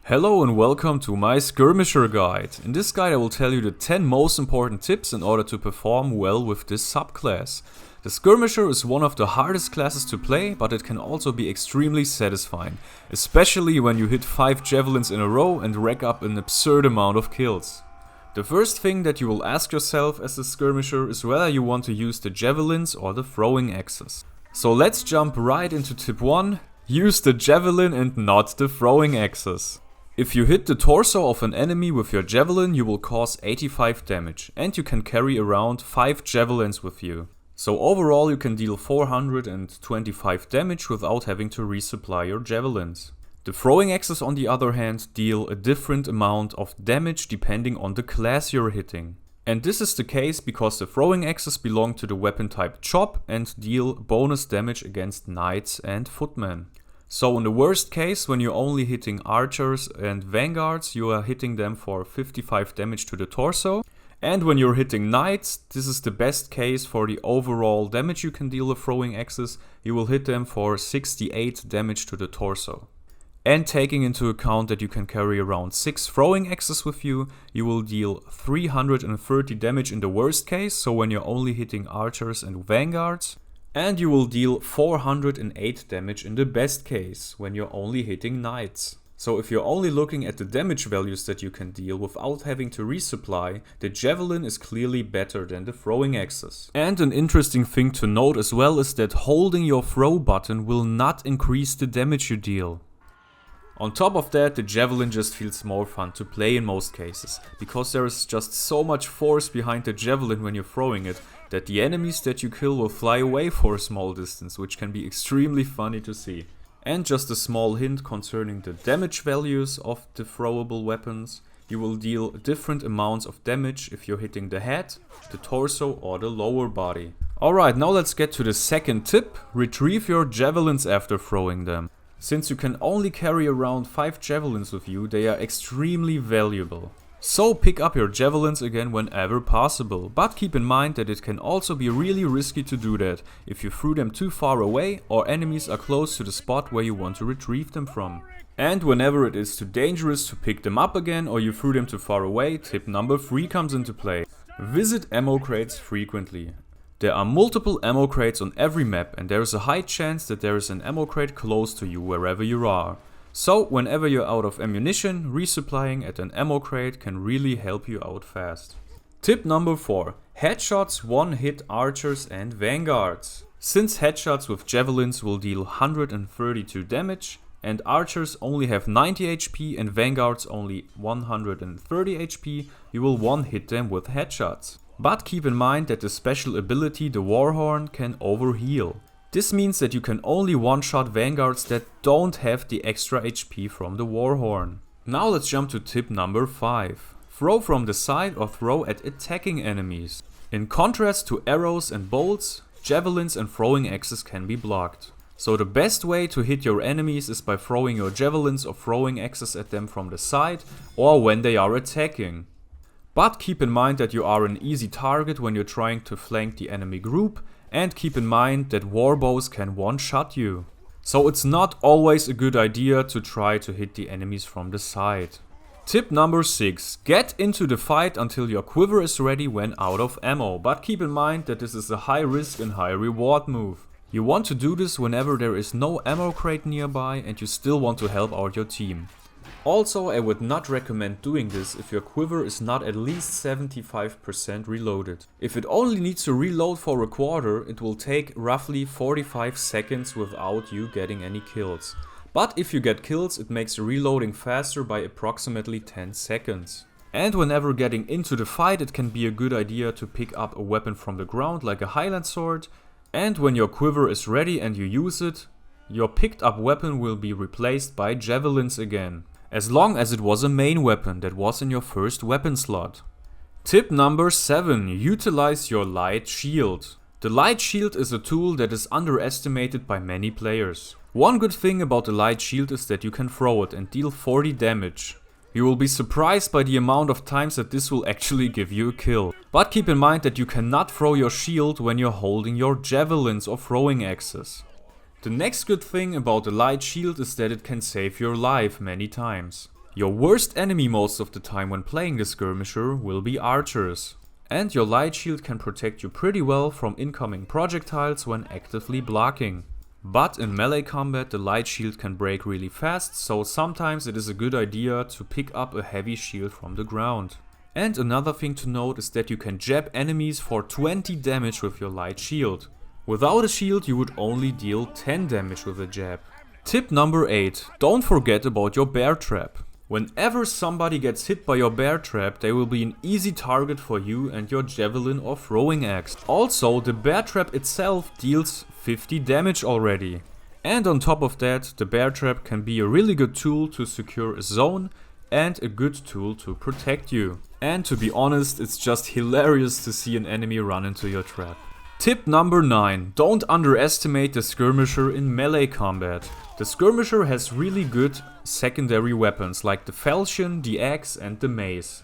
Hello and welcome to my Skirmisher guide. In this guide I will tell you the 10 most important tips in order to perform well with this subclass. The Skirmisher is one of the hardest classes to play, but it can also be extremely satisfying, especially when you hit 5 javelins in a row and rack up an absurd amount of kills. The first thing that you will ask yourself as a Skirmisher is whether you want to use the javelins or the throwing axes. So let's jump right into tip 1, use the javelin and not the throwing axes. If you hit the torso of an enemy with your javelin, you will cause 85 damage, and you can carry around 5 javelins with you. So overall you can deal 425 damage without having to resupply your javelins. The throwing axes on the other hand deal a different amount of damage depending on the class you're hitting. And this is the case because the throwing axes belong to the weapon type chop and deal bonus damage against knights and footmen. So in the worst case, when you're only hitting archers and vanguards, you are hitting them for 55 damage to the torso. And when you're hitting knights, this is the best case for the overall damage you can deal with throwing axes. You will hit them for 68 damage to the torso. And taking into account that you can carry around 6 throwing axes with you, you will deal 330 damage in the worst case, so when you're only hitting archers and vanguards. And you will deal 408 damage in the best case, when you're only hitting knights. So if you're only looking at the damage values that you can deal without having to resupply, the javelin is clearly better than the throwing axes. And an interesting thing to note as well is that holding your throw button will not increase the damage you deal. On top of that, the javelin just feels more fun to play in most cases, because there is just so much force behind the javelin when you're throwing it, that the enemies that you kill will fly away for a small distance, which can be extremely funny to see. And just a small hint concerning the damage values of the throwable weapons. You will deal different amounts of damage if you're hitting the head, the torso or the lower body. Alright, now let's get to the second tip. Retrieve your javelins after throwing them. Since you can only carry around 5 javelins with you, they are extremely valuable. So pick up your javelins again whenever possible, but keep in mind that it can also be really risky to do that if you threw them too far away or enemies are close to the spot where you want to retrieve them from. And whenever it is too dangerous to pick them up again or you threw them too far away, tip number 3 comes into play. Visit ammo crates frequently. There are multiple ammo crates on every map and there is a high chance that there is an ammo crate close to you wherever you are. So whenever you're out of ammunition, resupplying at an ammo crate can really help you out fast. Tip number 4. Headshots one-hit archers and vanguards. Since headshots with javelins will deal 132 damage and archers only have 90 HP and vanguards only 130 HP, you will one-hit them with headshots. But keep in mind that the special ability, the Warhorn, can overheal. This means that you can only one-shot vanguards that don't have the extra HP from the Warhorn. Now let's jump to tip number 5. Throw from the side or throw at attacking enemies. In contrast to arrows and bolts, javelins and throwing axes can be blocked. So the best way to hit your enemies is by throwing your javelins or throwing axes at them from the side or when they are attacking. But keep in mind that you are an easy target when you're trying to flank the enemy group, and keep in mind that warbows can one-shot you. So it's not always a good idea to try to hit the enemies from the side. Tip number 6. Get into the fight until your quiver is ready when out of ammo, but keep in mind that this is a high risk and high reward move. You want to do this whenever there is no ammo crate nearby and you still want to help out your team. Also, I would not recommend doing this if your quiver is not at least 75% reloaded. If it only needs to reload for a quarter, it will take roughly 45 seconds without you getting any kills. But if you get kills, it makes reloading faster by approximately 10 seconds. And whenever getting into the fight, it can be a good idea to pick up a weapon from the ground like a Highland sword. And when your quiver is ready and you use it, your picked up weapon will be replaced by javelins again. As long as it was a main weapon that was in your first weapon slot. Tip number 7. Utilize your light shield. The light shield is a tool that is underestimated by many players. One good thing about the light shield is that you can throw it and deal 40 damage. You will be surprised by the amount of times that this will actually give you a kill. But keep in mind that you cannot throw your shield when you're holding your javelins or throwing axes. The next good thing about the light shield is that it can save your life many times. Your worst enemy most of the time when playing the Skirmisher will be archers. And your light shield can protect you pretty well from incoming projectiles when actively blocking. But in melee combat the light shield can break really fast, so sometimes it is a good idea to pick up a heavy shield from the ground. And another thing to note is that you can jab enemies for 20 damage with your light shield. Without a shield you would only deal 10 damage with a jab. Tip number 8. Don't forget about your beartrap. Whenever somebody gets hit by your beartrap, they will be an easy target for you and your javelin or throwing axe. Also, the beartrap itself deals 50 damage already. And on top of that, the beartrap can be a really good tool to secure a zone and a good tool to protect you. And to be honest, it's just hilarious to see an enemy run into your trap. Tip number 9. Don't underestimate the Skirmisher in melee combat. The Skirmisher has really good secondary weapons like the falchion, the axe and the mace.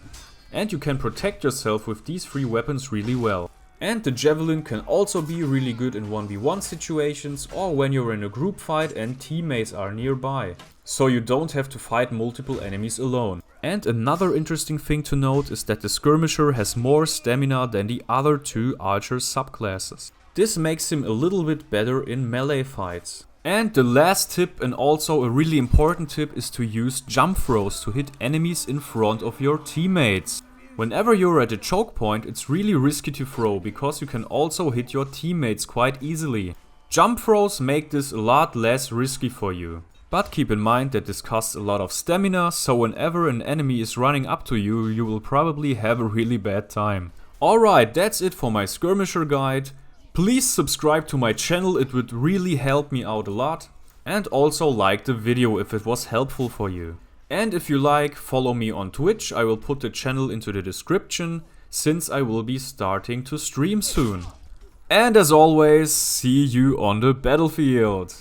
And you can protect yourself with these 3 weapons really well. And the javelin can also be really good in 1v1 situations or when you're in a group fight and teammates are nearby. So you don't have to fight multiple enemies alone. And another interesting thing to note is that the Skirmisher has more stamina than the other 2 archer subclasses. This makes him a little bit better in melee fights. And the last tip, and also a really important tip, is to use jump throws to hit enemies in front of your teammates. Whenever you're at a choke point, it's really risky to throw because you can also hit your teammates quite easily. Jump throws make this a lot less risky for you. But keep in mind that this costs a lot of stamina, so whenever an enemy is running up to you, you will probably have a really bad time. Alright, that's it for my Skirmisher guide. Please subscribe to my channel, it would really help me out a lot. And also like the video if it was helpful for you. And if you like, follow me on Twitch, I will put the channel into the description, since I will be starting to stream soon. And as always, see you on the battlefield!